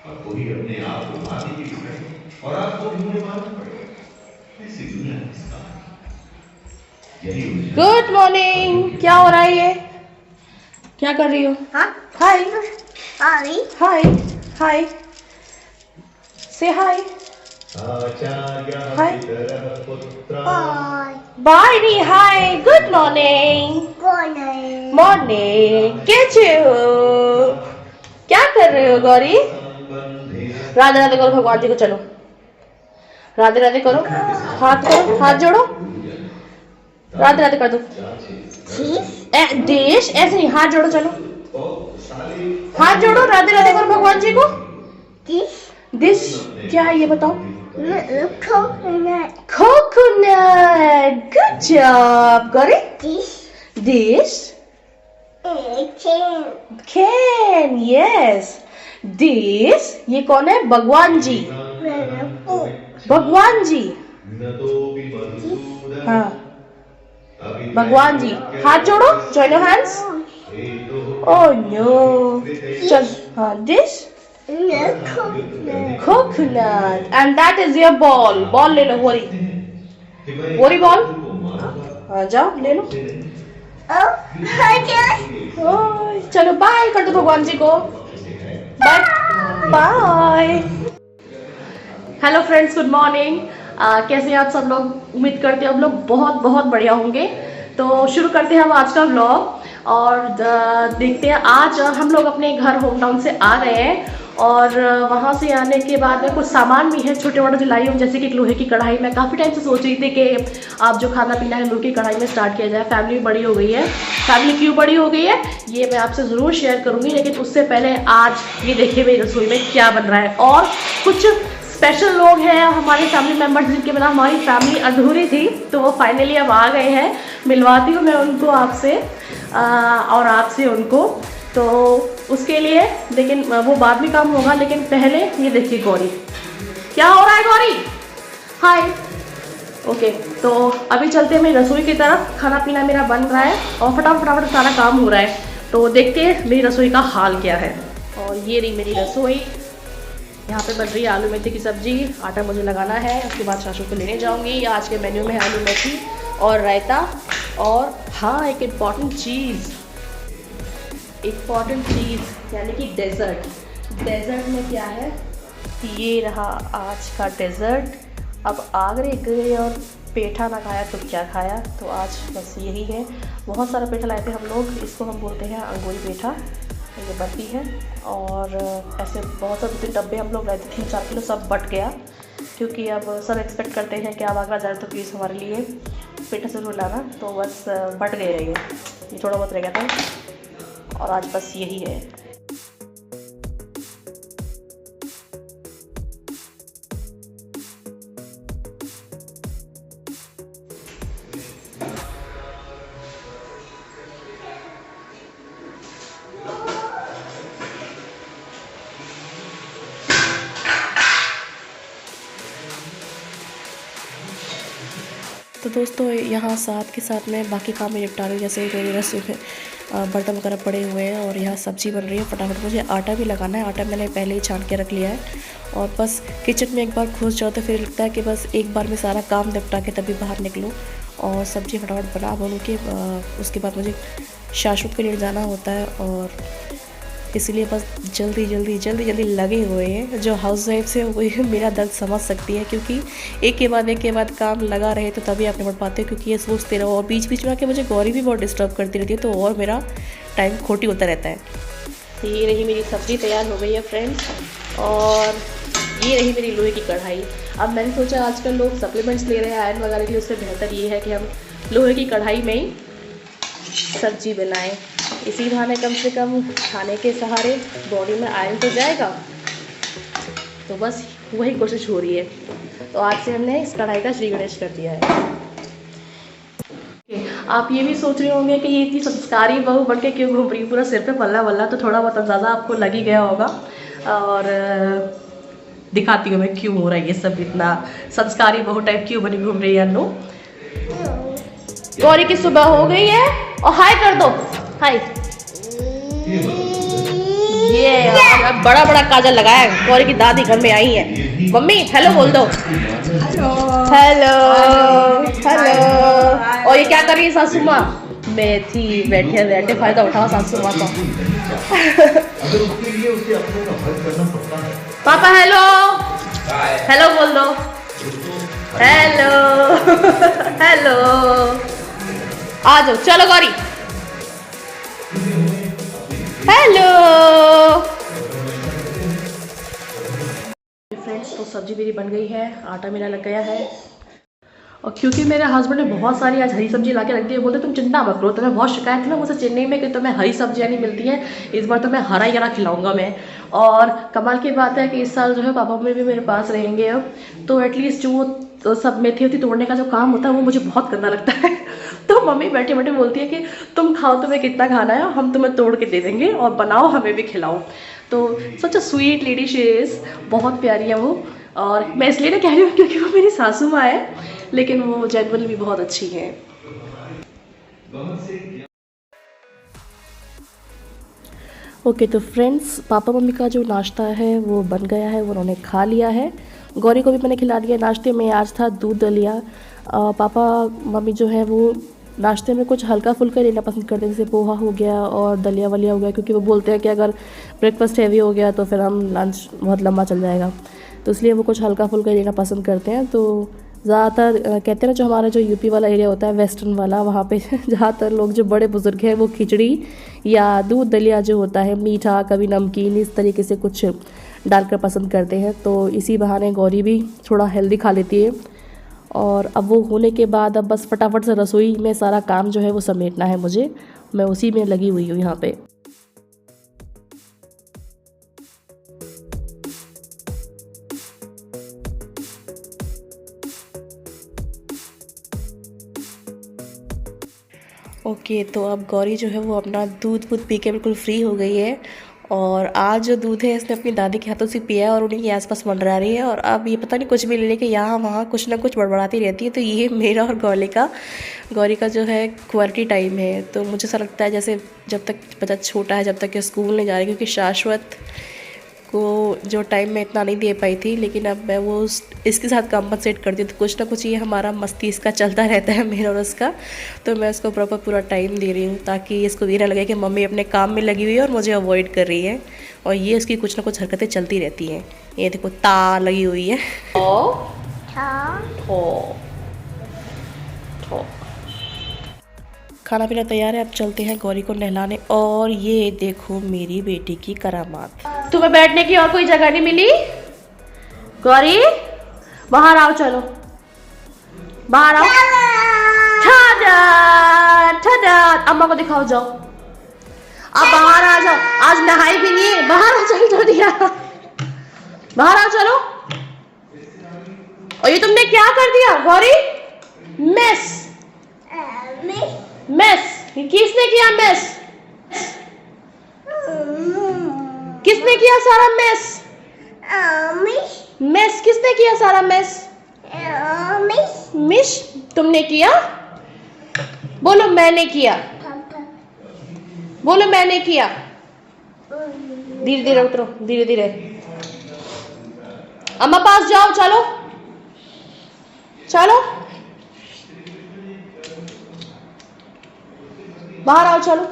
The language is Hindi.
और कोई अपने आप को भाग्य की दिखाए और आपको ढूंढने मालूम पड़ेगा। ऐसी दुनिया किसका यही उलझन। Good morning. क्या हो रहा है ये? क्या कर रही हो? हाँ हाय हाय हाय हाय से हाय हाय बाय बाय नहीं हाय। गुड मॉर्निंग कौन है मॉर्निंग। कैसे हो? क्या कर रहे हो गौरी? राधे राधे करो भगवान जी को। चलो राधे राधे करो। हाथ करो, हाथ जोड़ो, राधे राधे कर दो। देश ऐसे नहीं, हाथ जोड़ो। चलो हाथ जोड़ो, राधे राधे करो भगवान जी को। दिस क्या है ये बताओ? Coconut. Good job Gauri. This can. Yes this ये कौन है? भगवान जी। भगवान जी। हाँ भगवान जी। हाथ जोड़ो, join your hands. Oh no. चल हाँ this coconut and that is your ball. Ball ले लो वोरी, वोरी बॉल। हाँ जाओ ले लो। ओह, चलो बाय कर दो भगवान जी को। Bye bye. Hello friends, good morning. कैसे हैं आप सब लोग? उम्मीद करते हैं आप लोग बहुत बहुत बढ़िया होंगे। तो शुरू करते हैं हम आज का व्लॉग और देखते हैं। आज हम लोग अपने घर होम टाउन से आ रहे हैं और वहाँ से आने के बाद में कुछ सामान भी है छोटे मोटे जो लाई हूँ, जैसे कि एक लोहे की कढ़ाई। मैं काफ़ी टाइम से सोच रही थी कि आप जो खाना पीना है लोहे की कढ़ाई में स्टार्ट किया जाए। फैमिली बड़ी हो गई है। फैमिली क्यों बड़ी हो गई है ये मैं आपसे ज़रूर शेयर करूँगी, लेकिन उससे पहले आज ये देखिए मेरी रसोई में क्या बन रहा है। और कुछ स्पेशल लोग हैं हमारे फैमिली मेम्बर्स जिनके बिना हमारी फैमिली अधूरी थी, तो वो फाइनली अब आ गए हैं। मिलवाती हूँ मैं उनको आपसे और आपसे उनको। तो उसके लिए लेकिन वो बाद में काम होगा, लेकिन पहले ये देखिए गौरी। क्या हो रहा है गौरी? हाय। ओके तो अभी चलते हैं मेरी रसोई की तरफ। खाना पीना मेरा बन रहा है और फटाफट सारा काम हो रहा है। तो देखते हैं मेरी रसोई का हाल क्या है। और ये रही मेरी रसोई। यहाँ पे बन रही है आलू मेथी की सब्जी। आटा मुझे लगाना है, उसके बाद सासू को लेने जाऊँगी। आज के मेन्यू में है आलू मेथी और रायता और हाँ एक इम्पॉर्टेंट चीज़ यानी कि डेजर्ट। डेजर्ट में क्या है? ये रहा आज का डेजर्ट। अब आगरे गए और पेठा ना खाया तो क्या खाया, तो आज बस यही है। बहुत सारा पेठा लाए थे हम लोग, इसको हम बोलते हैं अंगूरी पेठा। ये बनती है और ऐसे बहुत सारे 2-3 डब्बे हम लोग लाए थे, 3-4 किलो। सब बट गया क्योंकि अब सब एक्सपेक्ट करते हैं कि आप आगरा जाए तो प्लीज़ हमारे लिए पेठा ज़रूर लाना। तो बस बट गए रहिए, ये थोड़ा बहुत रह गया था और आज बस यही है। तो दोस्तों यहाँ साथ के साथ में बाकी काम भी निपटा रही हूँ, जैसे मेरी रसोई में बर्तन वगैरह पड़े हुए हैं और यहाँ सब्ज़ी बन रही है। फटाफट मुझे आटा भी लगाना है। आटा मैंने पहले ही छान के रख लिया है और बस किचन में एक बार घुस जाओ तो फिर लगता है कि बस एक बार में सारा काम निपटा के तभी बाहर निकलूँ और सब्ज़ी फटाफट बना बनूँ के उसके बाद मुझे शाशुत के लिए जाना होता है और इसलिए बस जल्दी लगे हुए हैं। जो हाउस वाइफ से वो मेरा दर्द समझ सकती है, क्योंकि एक के बाद काम लगा रहे तो तभी आप निपट पाते हो, क्योंकि ये सोचते रहो और बीच में आके मुझे गौरी भी बहुत डिस्टर्ब करती रहती है, तो और मेरा टाइम खोटी होता रहता है। तो ये रही मेरी सब्ज़ी तैयार हो गई है फ्रेंड्स, और ये रही मेरी लोहे की कढ़ाई। अब मैंने सोचा आजकल लोग सप्लीमेंट्स ले रहे हैं आयरन वगैरह के लिए, उससे बेहतर ये है कि हम लोहे की कढ़ाई में ही सब्जी बनाएं। इसी बहाने कम से कम खाने के सहारे बॉडी में आयरन तो जाएगा, तो बस वही कोशिश हो रही है। तो आज से हमने इस कढ़ाई का श्री गणेश कर दिया है। आप ये भी सोच रहे होंगे कि ये इतनी संस्कारी बहू बन के क्यों घूम रही है, पूरा सिर पे पल्ला वल्ला, तो थोड़ा बहुत अंदाज़ा आपको लग ही गया होगा। और दिखाती हूँ मैं क्यों हो रहा है ये सब, इतना संस्कारी बहू टाइप क्यों बनी घूम रही है अन्नू। गौरी की सुबह हो गई है और हाय कर दो, हाय। ये आज बड़ा बड़ा काजल लगाया है। गौरी की दादी घर में आई है। मम्मी हेलो बोल दो। Hello hello. और ये क्या कर रही है सासू माँ? मेथी बैठे बैठे फायदा उठाओ सासू माँ का। अगर उसके लिए उसे अपने का हल करना पड़ता है। पापा हेलो हेलो बोल दो। Hello hello. आ जाओ चलो गौरी। हेलो फ्रेंड्स, तो सब्जी मेरी बन गई है, आटा मेरा लग गया है। और क्योंकि मेरे हस्बैंड ने बहुत सारी आज हरी सब्जी ला के रख दी है, बोलते तुम चिंता मत करो, तुम्हें बहुत शिकायत थी ना मुझसे चेन्नई में कि तुम्हें हरी सब्जियाँ नहीं मिलती हैं, इस बार तुम्हें हरा ही हरा खिलाऊंगा मैं। और कमाल की बात है कि इस साल जो है पापा मम्मी भी मेरे पास रहेंगे अब, तो एटलीस्ट जो तो सब मेथी होती तोड़ने का जो काम होता है वो मुझे बहुत गंदा लगता है। तो मम्मी बैठे बैठे बोलती है कि तुम खाओ, तुम्हें कितना खाना है हम तुम्हें तोड़ के दे देंगे और बनाओ हमें भी खिलाओ। तो such a sweet lady she is, बहुत प्यारी है वो। और मैं इसलिए ना कह रही हूँ क्योंकि वो मेरी सासू माँ है, लेकिन वो जेनरली भी बहुत अच्छी है। ओके तो फ्रेंड्स, पापा मम्मी का जो नाश्ता है वो बन गया है, वो उन्होंने खा लिया है। गौरी को भी मैंने खिला दिया नाश्ते में। आज था दूध दलिया। पापा मम्मी जो है वो नाश्ते में कुछ हल्का फुल्का लेना पसंद करते हैं, जैसे पोहा हो गया और दलिया वलिया हो गया, क्योंकि वो बोलते हैं कि अगर ब्रेकफास्ट हैवी हो गया तो फिर हम लंच बहुत लंबा चल जाएगा, तो इसलिए वो कुछ हल्का फुल्का लेना पसंद करते हैं। तो ज़्यादातर कहते हैं ना, जो हमारा जो यूपी वाला एरिया होता है वेस्टर्न वाला, वहाँ पे ज़्यादातर लोग जो बड़े बुजुर्ग हैं वो खिचड़ी या दूध दलिया जो होता है मीठा, कभी नमकीन, इस तरीके से कुछ डालकर पसंद करते हैं। तो इसी बहाने गौरी भी थोड़ा हेल्दी खा लेती है। और अब वो होने के बाद अब बस फटाफट से रसोई में सारा काम जो है वो समेटना है मुझे। मैं उसी में लगी हुई हूँ यहाँ पे। ओके तो अब गौरी जो है वो अपना दूध वूध पी के बिल्कुल फ्री हो गई है। और आज जो दूध है इसने अपनी दादी के हाथों से पिया है और उन्हीं के आसपास मंडरा रही है। और अब ये पता नहीं कुछ भी ले लेके यहाँ वहाँ कुछ ना कुछ बड़बड़ाती रहती है। तो ये मेरा और गौरी का जो है क्वालिटी टाइम है। तो मुझे ऐसा लगता है जैसे जब तक बच्चा छोटा है, जब तक ये स्कूल नहीं जा रही, क्योंकि शाश्वत को जो टाइम मैं इतना नहीं दे पाई थी, लेकिन अब मैं वो इसके साथ कॉम्पनसेट करती हूँ। तो कुछ ना कुछ ये हमारा मस्ती इसका चलता रहता है, मेरा और उसका। तो मैं इसको प्रॉपर पूरा टाइम दे रही हूँ ताकि इसको ये ना लगे कि मम्मी अपने काम में लगी हुई है और मुझे अवॉइड कर रही है। और ये उसकी कुछ ना कुछ हरकतें चलती रहती हैं। ये देखो ता लगी हुई है। खाना पीना तैयार है, अब चलते हैं गौरी को नहलाने। और ये देखो मेरी बेटी की करामात। तुम्हें बैठने की और कोई जगह नहीं मिली? गौरी बाहर आओ, चलो बाहर आओ। ठडा ठडा, अम्मा को दिखाओ, जाओ अब बाहर आ जाओ। आज नहाई भी नहीं है, बाहर आ चल तो दिया, बाहर आओ चलो। और ये तुमने क्या कर दिया गौरी? मेस मेस, किसने किया मेस? किसने किया सारा मेस? मेस किसने किया सारा मेस? मिश तुमने किया? बोलो मैंने किया, बोलो मैंने किया। धीरे धीरे उतरो, धीरे धीरे। अम्मा पास जाओ, चलो चलो बाहर आओ, चलो।